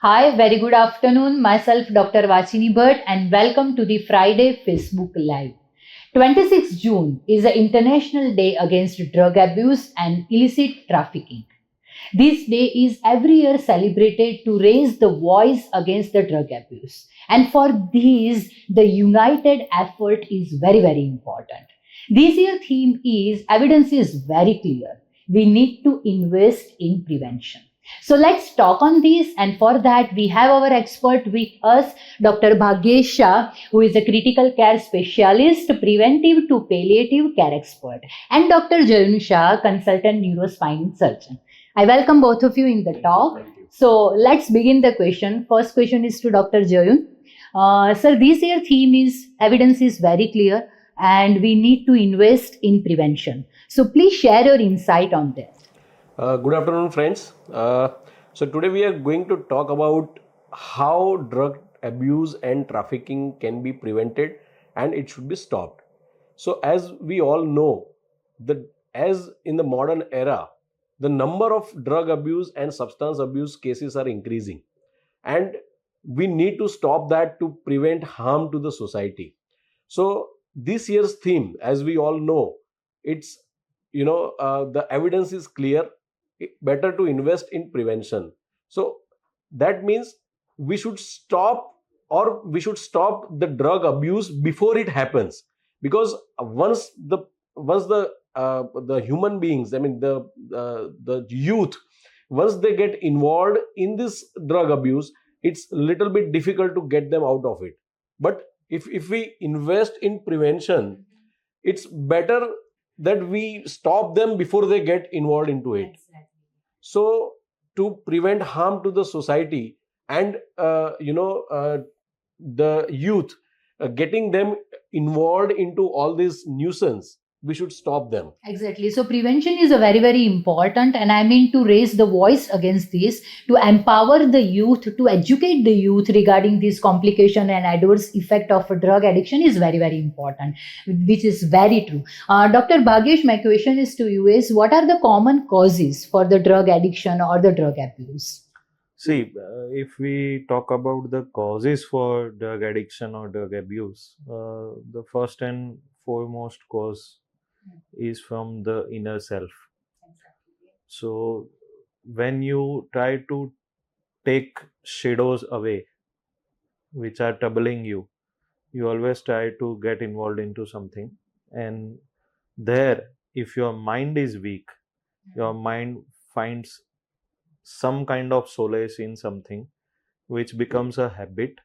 Hi, very good afternoon. Myself, Dr. Vachini Bhatt, and welcome to the Friday Facebook Live. 26 June is the International Day Against Drug Abuse and Illicit Trafficking. This day is every year celebrated to raise the voice against the drug abuse. And for this, the united effort is very important. This year theme is evidence is very clear. We need to invest in prevention. So let's talk on this, and for that we have our expert with us, Dr. Bhagyesh Shah, who is a critical care specialist, preventive to palliative care expert, and Dr. Jayun Shah, consultant neurospine surgeon. I welcome both of you in the talk. Thank you. So let's begin the question. First question is to Dr. Jayun. Sir, this year theme is evidence is very clear and we need to invest in prevention. So please share your insight on that. Good afternoon, friends. So today we are going to talk about how drug abuse and trafficking can be prevented and it should be stopped. So as we all know, as in the modern era, the number of drug abuse and substance abuse cases are increasing, and we need to stop that to prevent harm to the society. So this year's theme, as we all know, it's the evidence is clear, better to invest in prevention. So that means we should stop, or we should stop the drug abuse before it happens, because once the human beings, I mean the youth, once they get involved in this drug abuse, it's little bit difficult to get them out of it. But if we invest in prevention, it's better that we stop them before they get involved into it. So to prevent harm to the society and the youth, getting them involved into all this nuisance, we should stop them. Exactly. So prevention is a very important, and I mean to raise the voice against this, to empower the youth, to educate the youth regarding this complication and adverse effect of a drug addiction is very important, which is very true. Dr. Bhagyesh, my question is to you is, what are the common causes for the drug addiction or the drug abuse? See, if we talk about the causes for drug addiction or drug abuse, the first and foremost cause is from the inner self. So, when you try to take shadows away which are troubling you, you always try to get involved into something. And there, if your mind is weak, your mind finds some kind of solace in something which becomes a habit,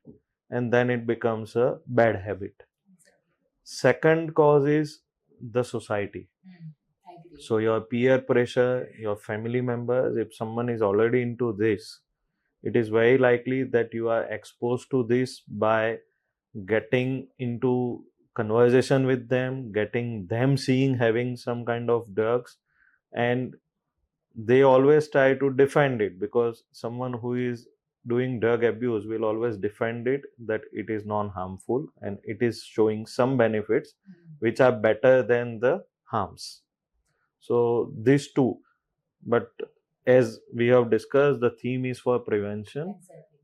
and then it becomes a bad habit. Second cause is the society. So your peer pressure, your family members, if someone is already into this, it is very likely that you are exposed to this by getting into conversation with them, getting them seeing having some kind of drugs, and they always try to defend it, because someone who is doing drug abuse will always defend it that it is non-harmful and it is showing some benefits which are better than the harms. So these two, but as we have discussed, the theme is for prevention.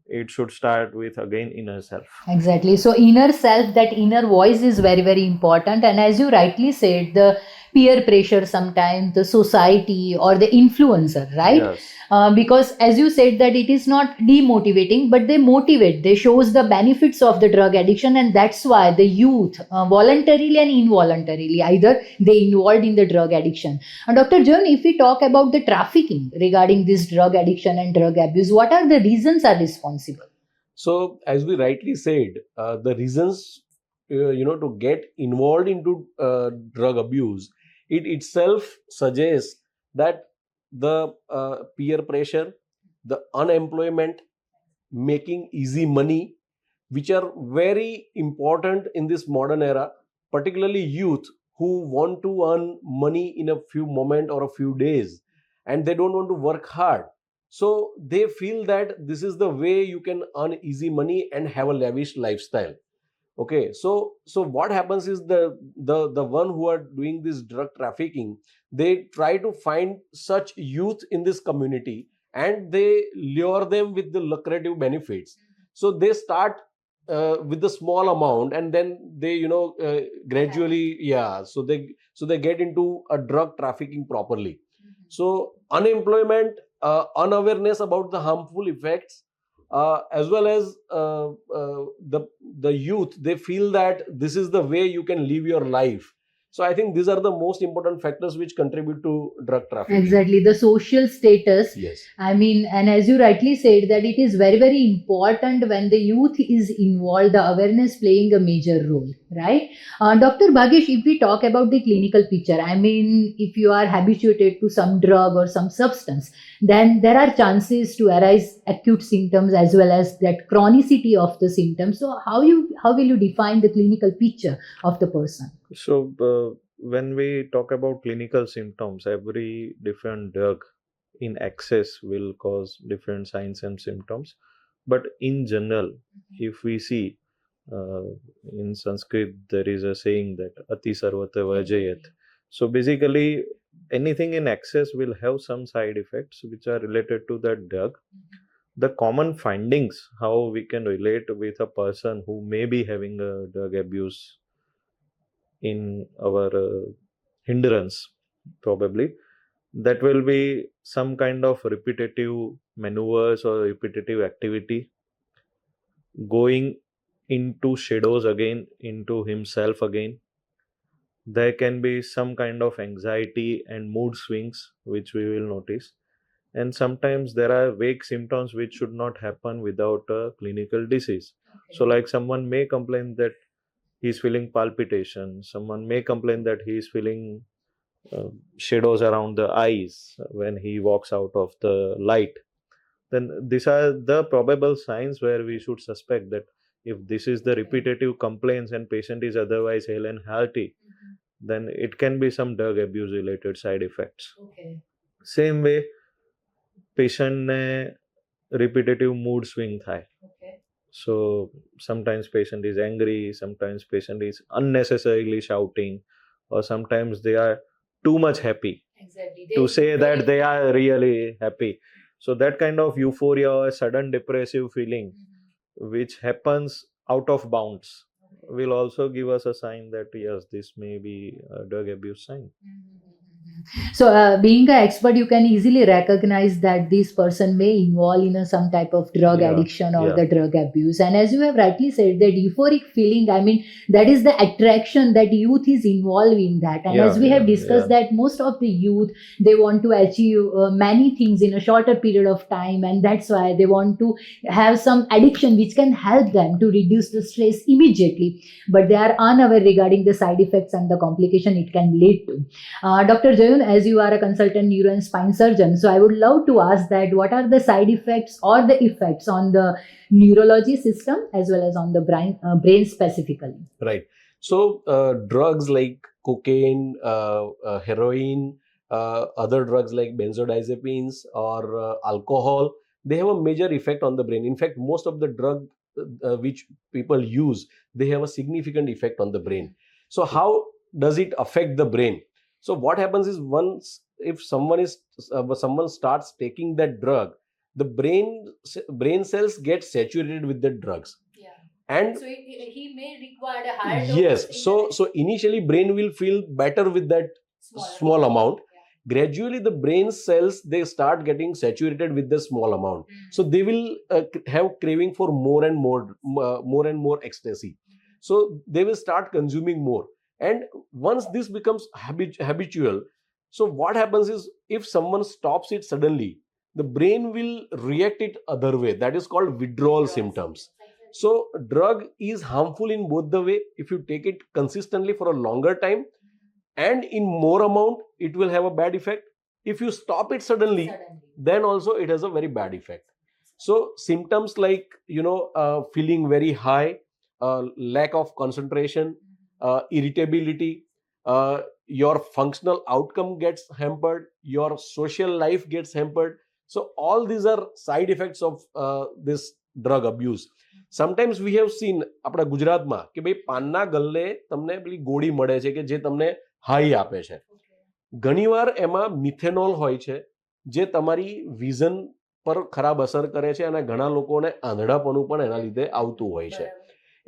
It should start with again inner self. Exactly. So inner self, that inner voice is very important. And as you rightly said, the peer pressure sometimes, the society or the influencer, right? Yes. Because as you said that it is not demotivating, but they motivate. They shows the benefits of the drug addiction, and that's why the youth, voluntarily and involuntarily, either they involved in the drug addiction. Dr. John, if we talk about the trafficking regarding this drug addiction and drug abuse, what are the reasons are responsible? So as we rightly said, the reasons to get involved into drug abuse, it itself suggests that the peer pressure, the unemployment, making easy money, which are very important in this modern era, particularly youth who want to earn money in a few moments or a few days, and they don't want to work hard. So they feel that this is the way you can earn easy money and have a lavish lifestyle. Okay, so what happens is the one who are doing this drug trafficking, they try to find such youth in this community, and they lure them with the lucrative benefits. So they start with the small amount, and then they gradually, yeah, so they get into a drug trafficking properly. So unemployment, unawareness about the harmful effects, as well as the youth, they feel that this is the way you can live your life. So I think these are the most important factors which contribute to drug trafficking. Exactly, the social status. Yes. I mean, and as you rightly said, that it is very, very important when the youth is involved, the awareness playing a major role, right? Dr. Bhagesh, if we talk about the clinical picture, I mean, if you are habituated to some drug or some substance, then there are chances to arise acute symptoms as well as that chronicity of the symptoms. So, how will you define the clinical picture of the person? So, when we talk about clinical symptoms, every different drug in excess will cause different signs and symptoms. But in general, if we see uh, in Sanskrit, there is a saying that Ati Sarvata Vajayat. So, basically, anything in excess will have some side effects which are related to that drug. The common findings, how we can relate with a person who may be having a drug abuse in our hindrance, probably that will be some kind of repetitive maneuvers or repetitive activity, going into shadows again, into himself again. There can be some kind of anxiety and mood swings which we will notice, and sometimes there are vague symptoms which should not happen without a clinical disease. So like someone may complain that he's feeling palpitation, someone may complain that he's feeling shadows around the eyes when he walks out of the light. Then these are the probable signs where we should suspect that if this is the repetitive complaints and patient is otherwise hale and hearty, then it can be some drug abuse related side effects. Okay. Same way, patient ne repetitive mood swing થાય. Okay. So sometimes patient is angry, sometimes patient is unnecessarily shouting, or sometimes they are too much happy Exactly. to say that they are really happy. So that kind of euphoria or sudden depressive feeling which happens out of bounds will also give us a sign that yes, this may be a drug abuse sign. So, being an expert, you can easily recognize that this person may involve in some type of drug Yeah, addiction or yeah. the drug abuse. And as you have rightly said, that euphoric feeling, I mean, that is the attraction that youth is involved in that. And Yeah, as we have yeah, discussed, yeah. that most of the youth, they want to achieve many things in a shorter period of time, and that's why they want to have some addiction which can help them to reduce the stress immediately, but they are unaware regarding the side effects and the complication it can lead to. Dr. Jayun, as you are a consultant neuro and spine surgeon, so I would love to ask that what are the side effects or the effects on the neurology system as well as on the brain specifically? Right. So drugs like cocaine, heroin, other drugs like benzodiazepines or alcohol, they have a major effect on the brain. In fact, most of the drug which people use, they have a significant effect on the brain. So how does it affect the brain? So what happens is, once if someone starts taking that drug, the brain cells get saturated with the drugs. And So he may require a higher yes, so initially brain will feel better with that small amount. Gradually the brain cells, they start getting saturated with the small amount, so they will have craving for more and more ecstasy. So they will start consuming more, and once this becomes habitual, so what happens is, if someone stops it suddenly, the brain will react it other way. That is called withdrawal symptoms. So drug is harmful in both the way. If you take it consistently for a longer time and in more amount, it will have a bad effect. If you stop it suddenly, then also it has a very bad effect. So symptoms like feeling very high, lack of concentration, irritability, your functional outcome gets hampered, your social life gets hampered. So all these are side effects of this drug abuse. Sometimes we have seen આપણા ગુજરાતમાં કે ભાઈ પાનના ગલ્લે તમને પેલી ગોળી મળે છે કે જે તમને હાઈ આપે છે. ઘણીવાર એમાં મિથેનોલ હોય છે, જે તમારી વિઝન પર ખરાબ અસર કરે છે અને ઘણા લોકોને આંધળાપણું પણ એના લીધે આવતું હોય છે.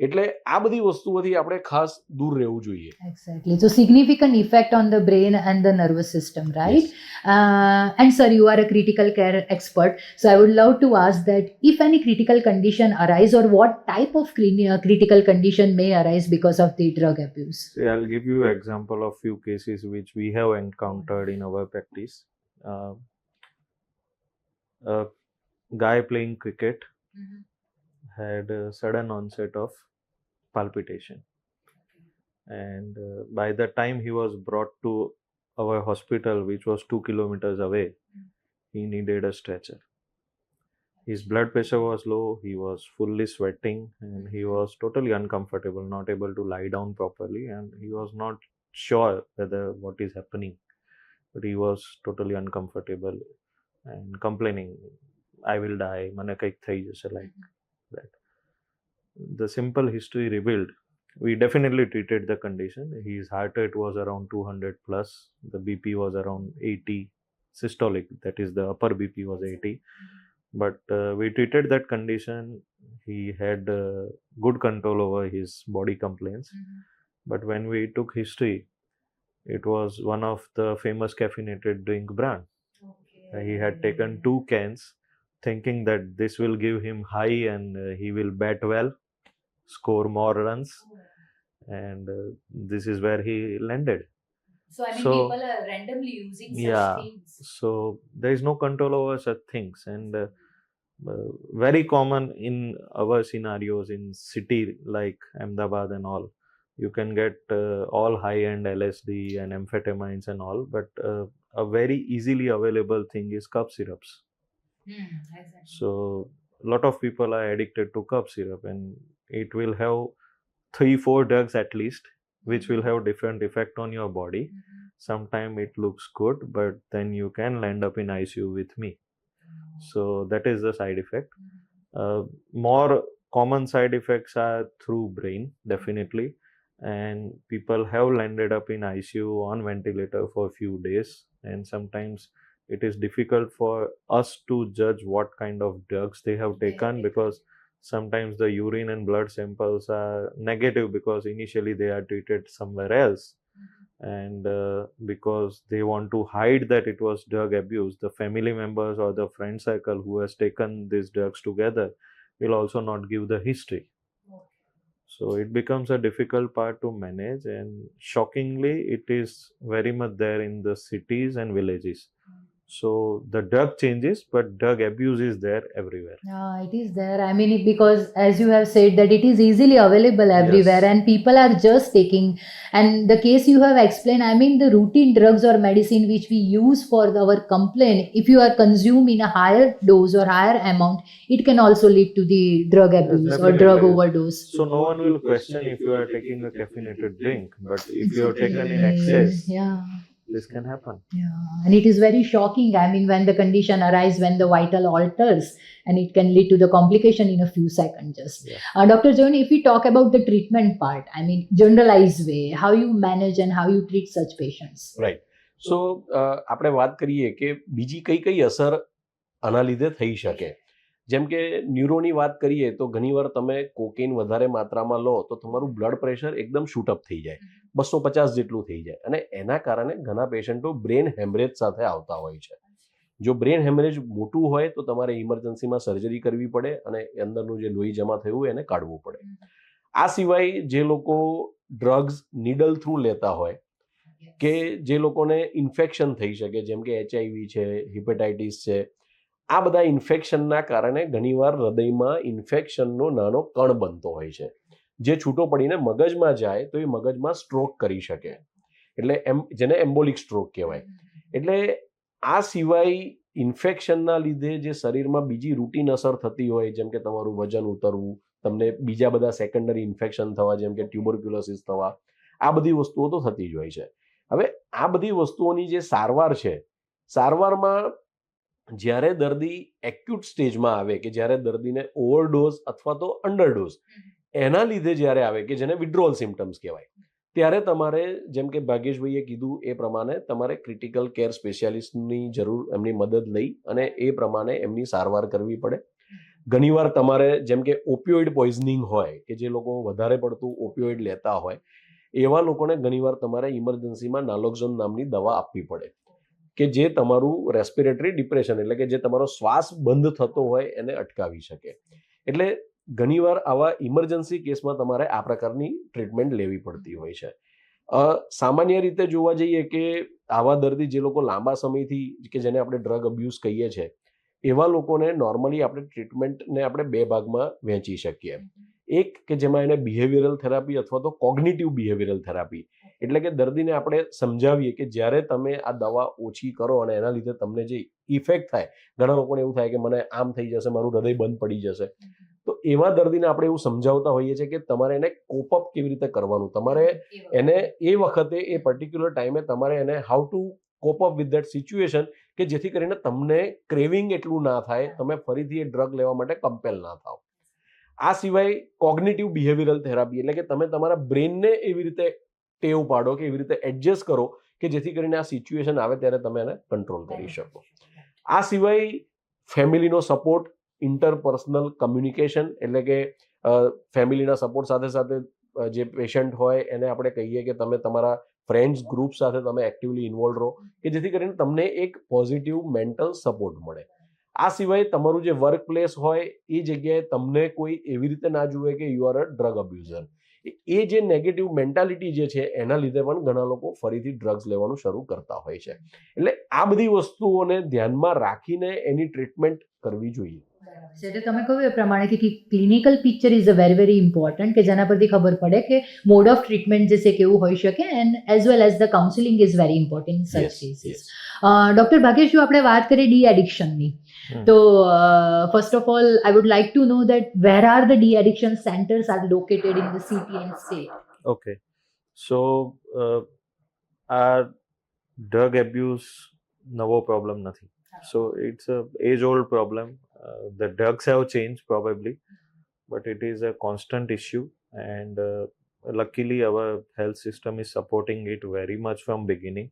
એટલે આ બધી વસ્તુઓથી આપણે ખાસ દૂર રહેવું જોઈએ. Exactly. So significant effect on the brain and the nervous system, right? Yes. And sir, you are a critical care expert. So I would love to ask that if any critical condition arise or what type of critical condition may arise because of the drug abuse. See, I'll give you example of few cases which we have encountered in our practice. A guy playing cricket had a sudden onset of palpitation, and by the time he was brought to our hospital, which was 2 kilometers away, he needed a stretcher. His blood pressure was low, he was fully sweating, and he was totally uncomfortable, not able to lie down properly, and he was not sure whether what is happening, but he was totally uncomfortable and complaining, I will die, મને કંઈક થઈ જશે, like that. The simple history revealed, we definitely treated the condition. His heart rate was around 200 plus, the BP was around 80 systolic, that is the upper BP was 80, but we treated that condition. He had good control over his body complaints, but when we took history, it was one of the famous caffeinated drink brand. He had taken 2 cans thinking that this will give him high and he will bat well, score more runs, and this is where he landed. So I mean, So- people are randomly using such Yeah. things. So there is no control over such things, and very common in our scenarios in city like Ahmedabad and all. You can get all high-end LSD and amphetamines and all, but a very easily available thing is cough syrups. Exactly. So a lot of people are addicted to cough syrup, and it will have 3-4 drugs at least, which will have different effect on your body. Sometimes it looks good, but then you can land up in ICU with me. So that is the side effect. More common side effects are through brain, definitely, and people have landed up in ICU on ventilator for a few days, and sometimes it is difficult for us to judge what kind of drugs they have taken, because sometimes the urine and blood samples are negative because initially they are treated somewhere else, and because they want to hide that it was drug abuse, the family members or the friend circle who has taken these drugs together will also not give the history. So it becomes a difficult part to manage, and shockingly it is very much there in the cities and villages. So the drug changes, but drug abuse is there everywhere. It is there. I mean, because as you have said that it is easily available everywhere, Yes. and people are just taking. And the case you have explained, I mean, the routine drugs or medicine which we use for our complaint, if you are consumed in a higher dose or higher amount, it can also lead to the drug abuse or drug definitely. overdose. So no one will question if you are taking a caffeinated drink, but if you have taken in excess, Yeah. this can happen. Yeah, and it is very shocking. I mean, when the condition arises, when the vital alters, and it can lead to the complication in a few seconds. Just, Yeah. Dr. John, if we talk about the treatment part, I mean, generalized way, how you manage and how you treat such patients. Right. So આપણે વાત કરીએ કે બીજી કઈ કઈ અસર આના લીધે થઈ શકે. જેમ કે ન્યુરોની વાત કરીએ તો ઘણીવાર તમે કોકેઇન વધારે માત્રામાં લો તો તમારું બ્લડ પ્રેશર એકદમ શૂટઅપ થઈ જાય, 250 જેટલું થઈ જાય, અને એના કારણે ઘણા પેશન્ટો બ્રેન હેમરેજ સાથે આવતા હોય છે. જો બ્રેન હેમરેજ મોટું હોય તો તમારે ઇમરજન્સીમાં સર્જરી કરવી પડે અને અંદરનું જે લોહી જમા થયું હોય એને કાઢવું પડે. આ સિવાય જે લોકો ડ્રગ્સ નીડલ થ્રુ લેતા હોય કે જે લોકોને ઇન્ફેક્શન થઈ શકે, જેમ કે HIV છે, હિપેટાઇટિસ છે, આ બધા ઇન્ફેક્શનના કારણે ઘણીવાર હૃદયમાં ઇન્ફેક્શનનો નાનો કણ બનતો હોય છે, જે છૂટો પડીને મગજમાં જાય તો એ મગજમાં સ્ટ્રોક કરી શકે, એટલે જેને એમ્બોલિક સ્ટ્રોક કહેવાય. એટલે આ સિવાય ઇન્ફેક્શનના લીધે જે શરીરમાં બીજી રૂટીન અસર થતી હોય, જેમ કે તમારું વજન ઉતરવું, તમને બીજા બધા સેકન્ડરી ઇન્ફેક્શન થવા, જેમ કે ટ્યુબરક્યુલોસિસ થવા, આ બધી વસ્તુઓ તો થતી જ હોય છે. હવે આ બધી વસ્તુઓની જે સારવાર છે, સારવારમાં જ્યારે દર્દી એક્યુટ સ્ટેજમાં આવે કે જ્યારે દર્દીને ઓવરડોઝ અથવા તો અંડરડોઝ એના લીધે જ્યારે આવે કે જેને વિડ્રોઅલ સિમ્ટમ્સ કહેવાય, ત્યારે તમારે જેમ કે ભાગ્યેશભાઈએ કીધું એ પ્રમાણે તમારે ક્રિટિકલ કેર સ્પેશિયાલિસ્ટની જરૂર, એમની મદદ લઈ અને એ પ્રમાણે એમની સારવાર કરવી પડે. ઘણીવાર તમારે જેમ કે ઓપિયોઇડ પોઈઝનિંગ હોય કે જે લોકો વધારે પડતું ઓપિયોઇડ લેતા હોય એવા લોકોને ઘણીવાર તમારે ઇમરજન્સીમાં નાલોક્ઝોન નામની દવા આપવી પડે કે જે તમારું રેસ્પિરેટરી ડિપ્રેશન એટલે કે જે તમારો શ્વાસ બંધ થતો હોય એને અટકાવી શકે. એટલે ઘણીવાર આવા ઇમરજન્સી કેસમાં તમારે આ પ્રકારની ટ્રીટમેન્ટ લેવી પડતી હોય છે. સામાન્ય રીતે જોવા જઈએ કે આવા દર્દી જે લોકો લાંબા સમયથી કે જેને આપણે ડ્રગ અબ્યુઝ કહીએ છીએ એવા લોકોને નોર્મલી આપણે ટ્રીટમેન્ટને આપણે બે ભાગમાં વહેંચી શકીએ. એક કે જેમાં એને બિહેવિયરલ થેરાપી અથવા તો કોગ્નિટિવ બિહેવિયરલ થેરાપી એટલે કે દર્દીને આપણે સમજાવીએ કે જ્યારે તમે આ દવા ઓછી કરો અને એના લીધે તમને જે ઇફેક્ટ થાય, ઘણા લોકોને એવું થાય કે મને આમ થઈ જશે, મારું હૃદય બંધ પડી જશે, તો એવા દર્દીને આપણે એવું સમજાવતા હોઈએ છીએ કે તમારે એને કોપઅપ કેવી રીતે કરવાનું, તમારે એને એ વખતે એ પર્ટિક્યુલર ટાઈમે તમારે એને how to cope up with that situation કે જેથી કરીને તમને ક્રેવિંગ એટલું ના થાય, તમે ફરીથી એ ડ્રગ લેવા માટે કમ્પેલ ના થાવ. આ સિવાય કોગ્નિટિવ બિહેવિયરલ થેરાપી એટલે કે તમે તમારા બ્રેનને એવી રીતે ટેવ પાડો કે એવી રીતે એડજસ્ટ કરો કે જેથી કરીને આ સિચ્યુએશન આવે ત્યારે તમે એને કંટ્રોલ કરી શકો. આ સિવાય ફેમિલીનો સપોર્ટ, ઇન્ટરપર્સનલ કમ્યુનિકેશન એટલે કે ફેમિલીના સપોર્ટ સાથે સાથે જે પેશન્ટ હોય એને આપણે કહીએ કે તમે તમારા ફ્રેન્ડ્સ ગ્રુપ સાથે તમે એક્ટિવલી ઇન્વોલ્વ રહો કે જેથી કરીને તમને એક પોઝિટિવ મેન્ટલ સપોર્ટ મળે. આ સિવાય તમારું જે વર્ક પ્લેસ હોય એ જગ્યાએ તમને કોઈ એવી રીતે ના જુએ કે યુ આર અ ડ્રગ અબ્યુઝર. એ જે નેગેટિવ મેન્ટાલિટી જે છે એના લીધે પણ ઘણા લોકો ફરીથી ડ્રગ્સ લેવાનું શરૂ કરતા હોય છે. એટલે આ બધી વસ્તુઓને ધ્યાનમાં રાખીને એની ટ્રીટમેન્ટ કરવી જોઈએ. એટલે તમે કહ્યું એ પ્રમાણે કે clinical picture is a very very important કે જેના પરથી ખબર પડે કે મોડ ઓફ ટ્રીટમેન્ટ જે છે કેવું હોઈ શકે and as well as the counselling is very important in such Yes, cases. yes. Doctor Bhagyesh, જો આપણે વાત કરીએ ડી એડિક્શનની, તો first of all I would like to know that where are the de addiction centres are located in the city and state. Okay. So, our drug abuse નવો problem નથી. So it's a age-old problem. The drugs have changed probably, but it is a constant issue, and luckily our health system is supporting it very much from beginning.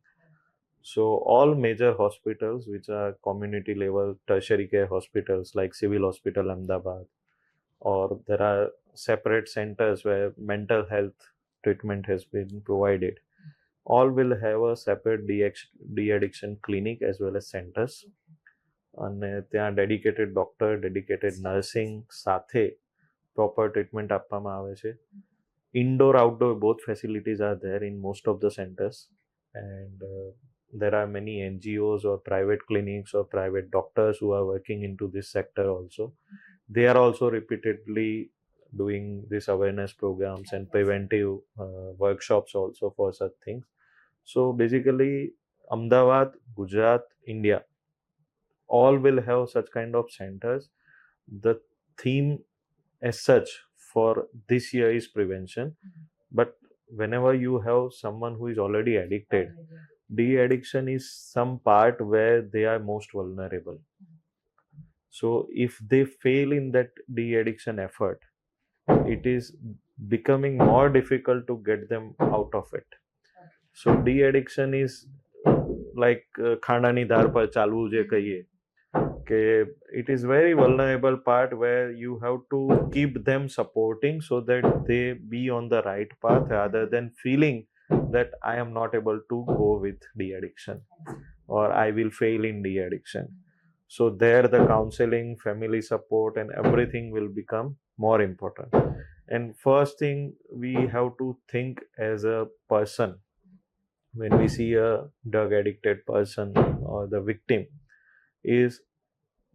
So all major hospitals, which are community level tertiary care hospitals like Civil Hospital Ahmedabad, or there are separate centers where mental health treatment has been provided, all will have a separate de-addiction clinic as well as centers. અને ત્યાં dedicated doctor, dedicated nursing સાથે proper treatment આપવામાં આવે છે. Indoor outdoor both facilities are there in most of the centres, and there are many NGOs or private clinics or private doctors who are working into this sector also. They are also repeatedly doing this awareness programs and preventive workshops also for such things. So basically, Ahmedabad, Gujarat, India, all will have such kind of centers. The theme as such for this year is prevention. But whenever you have someone who is already addicted, de-addiction is some part where they are most vulnerable. So if they fail in that de-addiction effort, it is becoming more difficult to get them out of it. So de-addiction is like ખાંડાની ધાર પર ચાલવું જે કહીએ કે it is very vulnerable part where you have to keep them supporting so that they be on the right path rather than feeling that I am not able to go with de-addiction or I will fail in de-addiction. So there the counseling, family support and everything will become more important. And first thing we have to think as a person when we see a drug addicted person or the victim is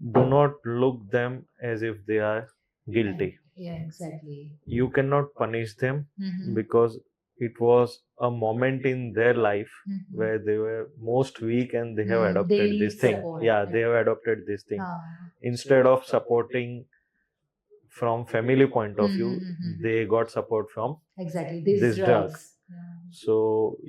do not look them as if they are guilty. Yeah, exactly. You cannot punish them because it was a moment in their life where they were most weak and they have adopted need this thing. support. Yeah, they have adopted this thing. Instead of supporting from family point of view, they got support from Exactly. this drug. So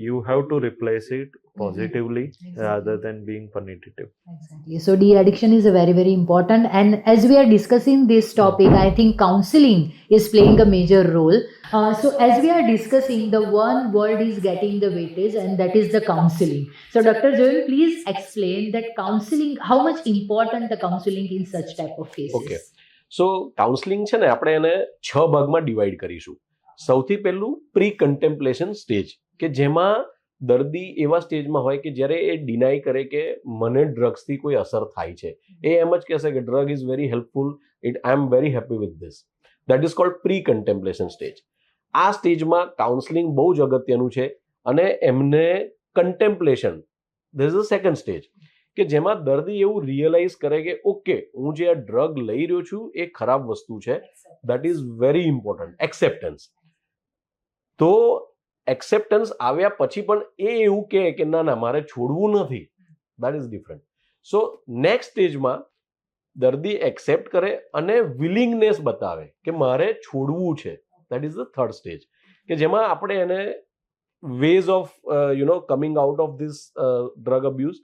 you have to replace it positively Exactly. rather than being punitive. Exactly. So de-addiction is a very, very important. And as we are discussing this topic, I think counseling is playing a major role. So as we are discussing, the one word is getting the weightage, and that is the counseling. So Dr. Joel, please explain that counseling, how much important the counseling in such type of cases. Okay so counselling છે ને આપણે એને 6 ભાગમાં divide કરીશું. સૌથી પહેલું pre contemplation stage, કે જેમાં દર્દી એવા સ્ટેજમાં હોય કે જ્યારે એ ડિનાય કરે કે મને ડ્રગ્સથી કોઈ અસર થાય છે. એ એમ જ કહેશે કે drug is very helpful, I am very happy with this. That is called pre contemplation stage. આ સ્ટેજમાં કાઉન્સલિંગ બહુ જ અગત્યનું છે અને એમને contemplation, this is second stage, કે જેમાં દર્દી એવું રિયલાઇઝ કરે કે ઓકે, હું જે આ ડ્રગ લઈ રહ્યો છું એ ખરાબ વસ્તુ છે. That is very important. Acceptance. તો એક્સેપ્ટન્સ આવ્યા પછી પણ એ એવું કહે કે ના ના મારે છોડવું નથી, that is different. So next સ્ટેજમાં દર્દી એક્સેપ્ટ કરે અને વિલિંગનેસ બતાવે કે મારે છોડવું છે. That is the third stage, કે જેમાં આપણે એને ways of coming out of this drug abuse,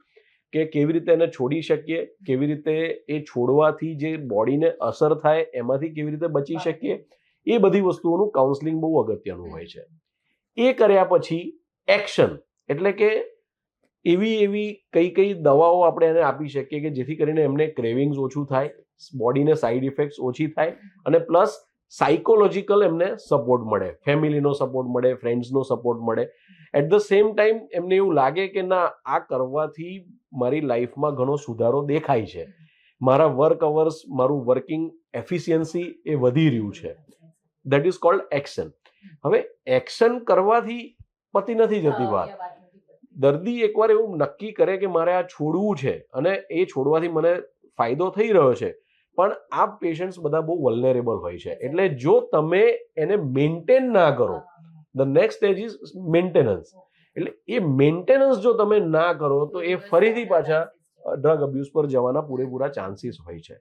કે કેવી રીતે એને છોડી શકીએ, કેવી રીતે એ છોડવાથી જે બોડીને અસર થાય એમાંથી કેવી રીતે બચી શકીએ, એ બધી વસ્તુઓનું કાઉન્સલિંગ બહુ અગત્યનું હોય છે. એ કર્યા પછી એક્શન, એટલે કે એવી કઈ દવાઓ આપણે એને આપી શકીએ કે જેથી કરીને એમને ક્રેવિંગ્સ ઓછું થાય, બોડીને સાઈડ ઇફેક્ટ્સ ઓછી થાય, અને પ્લસ સાયકોલોજીકલ એમને સપોર્ટ મળે, ફેમિલીનો સપોર્ટ મળે, ફ્રેન્ડ્સનો સપોર્ટ મળે. એટ ધ સેમ ટાઈમ એમને એવું લાગે કે ના, આ કરવાથી મારી લાઈફમાં ઘણો સુધારો દેખાય છે, મારા વર્ક અવર્સ, મારું વર્કિંગ એફિશિયન્સી એ વધી રહ્યું છે. That is cold action. હવે એક્શન કરવાથી પતી નથી જતી વાત. દર્દી એકવાર એવું નક્કી કરે કે મારે આ છોડવું છે અને એ છોડવાથી મને ફાયદો થઈ રહ્યો છે, પણ આ પેશન્ટ્સ બધા બહુ વલ્નરેબલ હોય છે. એટલે જો તમે એને મેન્ટેન ના કરો, the next stage is maintenance. એટલે એ મેન્ટેનન્સ જો તમે ના કરો તો એ ફરીથી પાછા ડ્રગ અબ્યુઝ પર જવાના પૂરેપૂરા ચાન્સીસ હોય છે.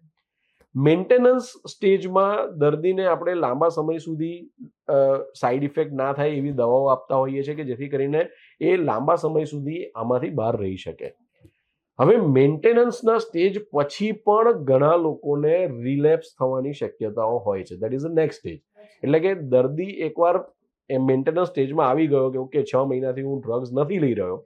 મેન્ટેનન્સ સ્ટેજમાં દર્દીને આપણે લાંબા સમય સુધી સાઈડ ઇફેક્ટ ના થાય એવી દવાઓ આપતા હોઈએ છીએ કે જેથી કરીને એ લાંબા સમય સુધી આમાંથી બહાર રહી શકે. હવે મેન્ટેનન્સના સ્ટેજ પછી પણ ઘણા લોકોને રિલેપ્સ થવાની શક્યતાઓ હોય છે. That is the next stage. એટલે કે દર્દી એકવાર એ મેન્ટેનન્સ સ્ટેજમાં આવી ગયો કે ઓકે 6 મહિનાથી હું ડ્રગ્સ નથી લઈ રહ્યો,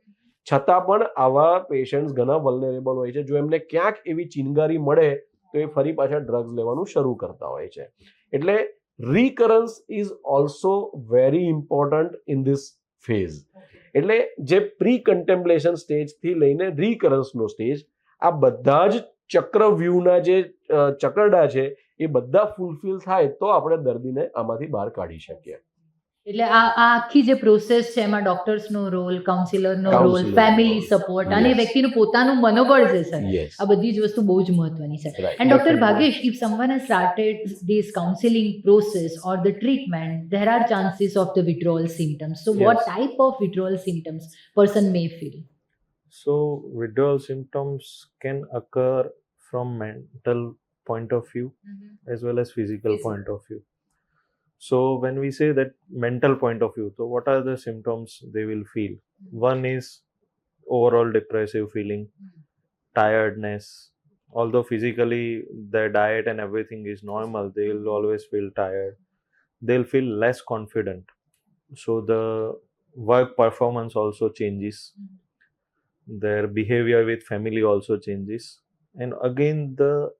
છતાં પણ આવા પેશન્ટ્સ ઘણા વલ્નરેબલ હોય છે. જો એમને ક્યાંક એવી ચિનગારી મળે તો એ ફરી પાછા ડ્રગ્સ લેવાનું શરૂ કરતા હોય છે. એટલે recurrence is also very important in this phase. એટલે જે પ્રી કન્ટેમ્પલેશન સ્ટેજથી લઈને રિકરન્સનો સ્ટેજ, આ બધા જ ચક્રવ્યૂહના જે ચક્રડા છે એ બધા ફૂલફિલ થાય તો આપણે દર્દીને આમાંથી બહાર કાઢી શકીએ. એટલે આ આખી જે પ્રોસેસ છે એમાં ડોક્ટર્સનો રોલ, કાઉન્સિલરનો role, Counselor family role. Support અને Yes. વ્યક્તિનું પોતાનું મનોબળ છે સર, Yes. આ બધી જ વસ્તુ બહુ જ મહત્વની છે. Right. And Dr. Definitely. Bhagesh, if someone has started this counseling process or the treatment, there are chances of the withdrawal symptoms. So what Yes. type of withdrawal symptoms person may feel? So withdrawal symptoms can occur from mental point of view as well as physical point of view. So when we say that mental point of view, so what are the symptoms they will feel? One is overall depressive feeling, tiredness. Although physically their diet and everything is normal, they will always feel tired. They'll feel less confident. So the work performance also changes. Their behavior with family also changes. And again the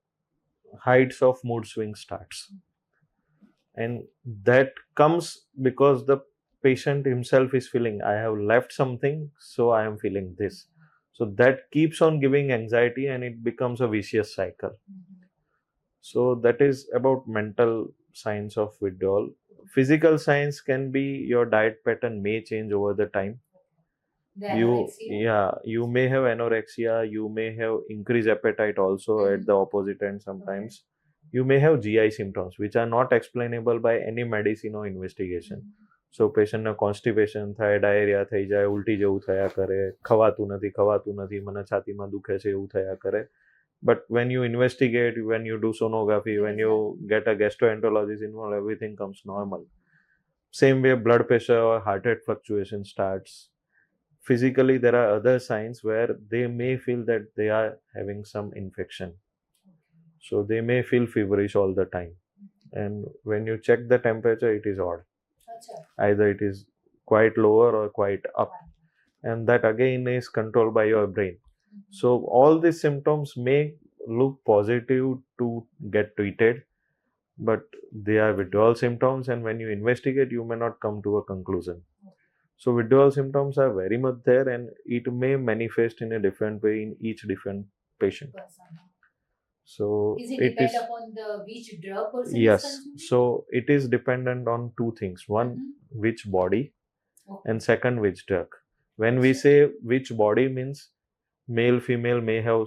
heights of mood swing starts. And that comes because the patient himself is feeling, I have left something, so I am feeling this. So that keeps on giving anxiety and it becomes a vicious cycle. So that is about mental signs of withdrawal. Physical signs can be your diet pattern may change over the time. You may have anorexia, you may have increased appetite also at the opposite end sometimes. You may have GI symptoms which are not explainable by any medicine or investigation. So patient ને constipation થાય, diarrhoea થઈ જાય, ઉલટી જેવું થયા કરે, ખવાતું નથી, મને છાતીમાં દુખે છે એવું થયા કરે. But when you investigate, when you do sonography, when you get a gastroenterologist involved, everything comes normal. Same way, blood pressure or heart rate fluctuation starts. Physically, there are other signs where they may feel that they are having some infection. So they may feel feverish all the time. And when you check the temperature, it is odd. Either it is quite lower or quite up. And that again is controlled by your brain. So all these symptoms may look positive to get treated, but they are withdrawal symptoms, and when you investigate, you may not come to a conclusion. So withdrawal symptoms are very much there, and it may manifest in a different way in each different patient. So Is it it depend is, upon the which drug person yes. is consuming? So it is dependent on two things. One, which body, Okay. and second, which drug. When we say which body, means male, female may have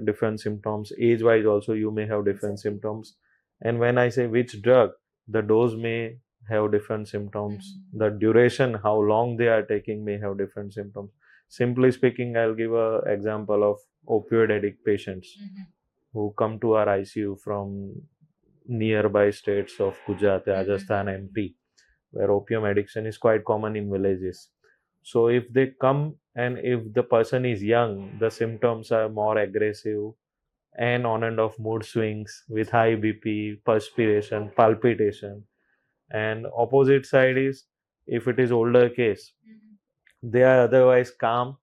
different symptoms. Age-wise also you may have different symptoms. And when I say which drug, the dose may have different symptoms. The duration, how long they are taking, may have different symptoms. Simply speaking, I'll give an example of opioid addict patients who come to our ICU from nearby states of Gujarat, Rajasthan, MP, where opium addiction is quite common in villages. So if they come and if the person is young, the symptoms are more aggressive and on and off mood swings with high BP, perspiration, palpitation. And opposite side is, if it is older case, they are otherwise calm,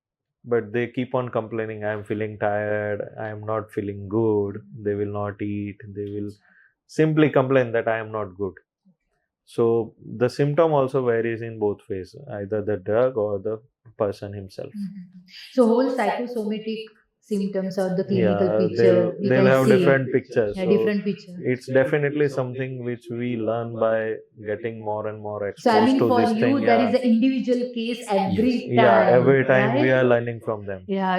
but they keep on complaining, I am feeling tired, I am not feeling good, they will not eat, they will simply complain that I am not good. So the symptom also varies in both ways, either the drug or the person himself. So whole psychosomatic symptoms or the clinical Yeah, picture we they'll can have see. different pictures. Yeah, So different picture. it's definitely something which we learn by getting more and more So I exposed mean, to for this you, thing. there Yeah, is an individual case every time. yeah, every time we right? are learning from them. Yeah,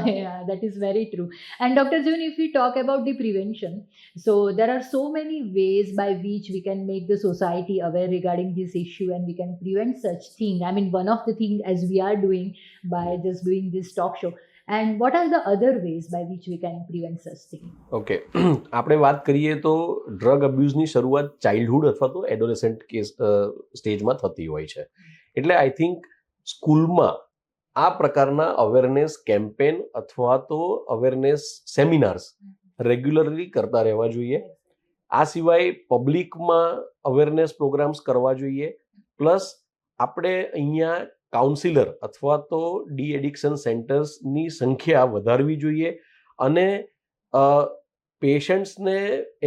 yeah, that is very true. And Dr. June, if we talk about the prevention, so there are so many ways by which we can make the society aware regarding this issue and we can prevent such thing. I mean, one of the things as we are doing by just doing this talk show. And what are the other ways by which we can prevent such thing? Okay આપણે વાત કરીએ તો drug અબ્યુઝની શરૂઆત childhood અથવા તો adolescent case સ્ટેજમાં થતી હોય છે. એટલે આઈ થિંક સ્કૂલમાં આ પ્રકારના અવેરનેસ કેમ્પેન અથવા તો અવેરનેસ સેમિનાર્સ રેગ્યુલરલી કરતા રહેવા જોઈએ. આ સિવાય પબ્લિકમાં અવેરનેસ પ્રોગ્રામ્સ કરવા જોઈએ. પ્લસ આપણે અહીંયા કાઉન્સિલર અથવા તો ડી એડિક્શન સેન્ટર્સની સંખ્યા વધારવી જોઈએ અને પેશન્ટ્સને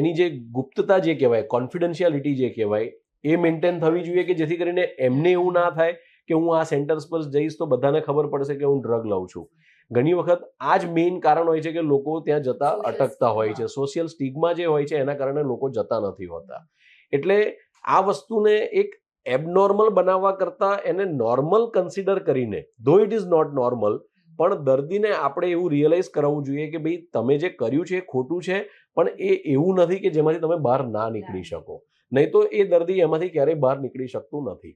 એની જે ગુપ્તતા જે કહેવાય, કોન્ફિડન્શિયાલિટી જે કહેવાય, એ મેન્ટેન થવી જોઈએ કે જેથી કરીને એમને એવું ના થાય કે હું આ સેન્ટર્સ પર જઈશ તો બધાને ખબર પડશે કે હું ડ્રગ લઉં છું. ઘણી વખત આ જ મેઇન કારણ હોય છે કે લોકો ત્યાં જતા અટકતા હોય છે. સોશિયલ સ્ટિગ્મા જે હોય છે એના કારણે લોકો જતા નથી હોતા. એટલે આ વસ્તુને એક એબનોર્મલ બનાવવા કરતાં એને નોર્મલ કન્સિડર કરીને, ધો ઇટ ઇઝ નોટ નોર્મલ, પણ દર્દીને આપણે એવું રિયલાઇઝ કરાવવું જોઈએ કે ભાઈ તમે જે કર્યું છે એ ખોટું છે, પણ એ એવું નથી કે જેમાંથી તમે બહાર ના નીકળી શકો. નહીં તો એ દર્દી એમાંથી ક્યારેય બહાર નીકળી શકતું નથી.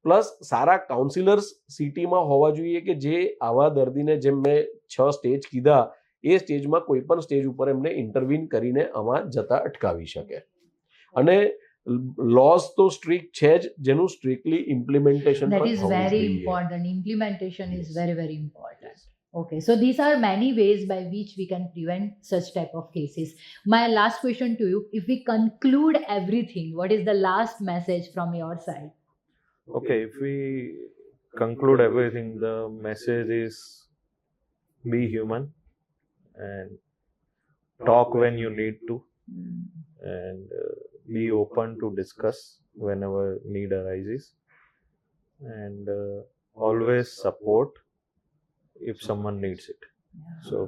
પ્લસ સારા કાઉન્સિલર્સ સિટીમાં હોવા જોઈએ કે જે આવા દર્દીને, જેમ મેં 6 સ્ટેજ કીધા, એ સ્ટેજમાં કોઈ પણ સ્ટેજ ઉપર એમને ઇન્ટરવીન કરીને આમાં જતા અટકાવી શકે. અને લોઝ તો સ્ટ્રિક્ટ છે જ, જેનું સ્ટ્રિક્ટલી ઇમ્પ્લિમેન્ટેશન That પણ is થવું very જોઈએ. important. Implementation is very, very important. Okay, so these are many ways by which we can prevent such type of cases. My last question to you, if we conclude everything, what is the last message from your side? Okay, if we conclude everything, the message is be human and talk when you need to, and be open to discuss whenever need arises, and always support if someone needs it. So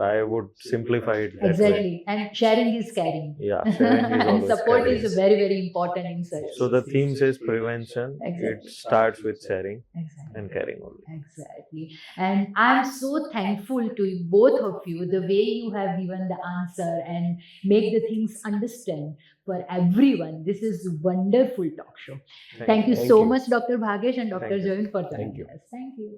I would simplify it that way. Exactly. And sharing is caring. Yeah, sharing is And always support caring. is very, very important in such. So the theme says prevention. Exactly. It starts with sharing Exactly. and caring only. Exactly. And I'm so thankful to you, both of you, the way you have given the answer and make the things understand for everyone. This is wonderful talk show. Thank you Thank so you. much, Dr. Bhagesh and Dr. Thank you. Join, for Thank joining you. us. Thank you.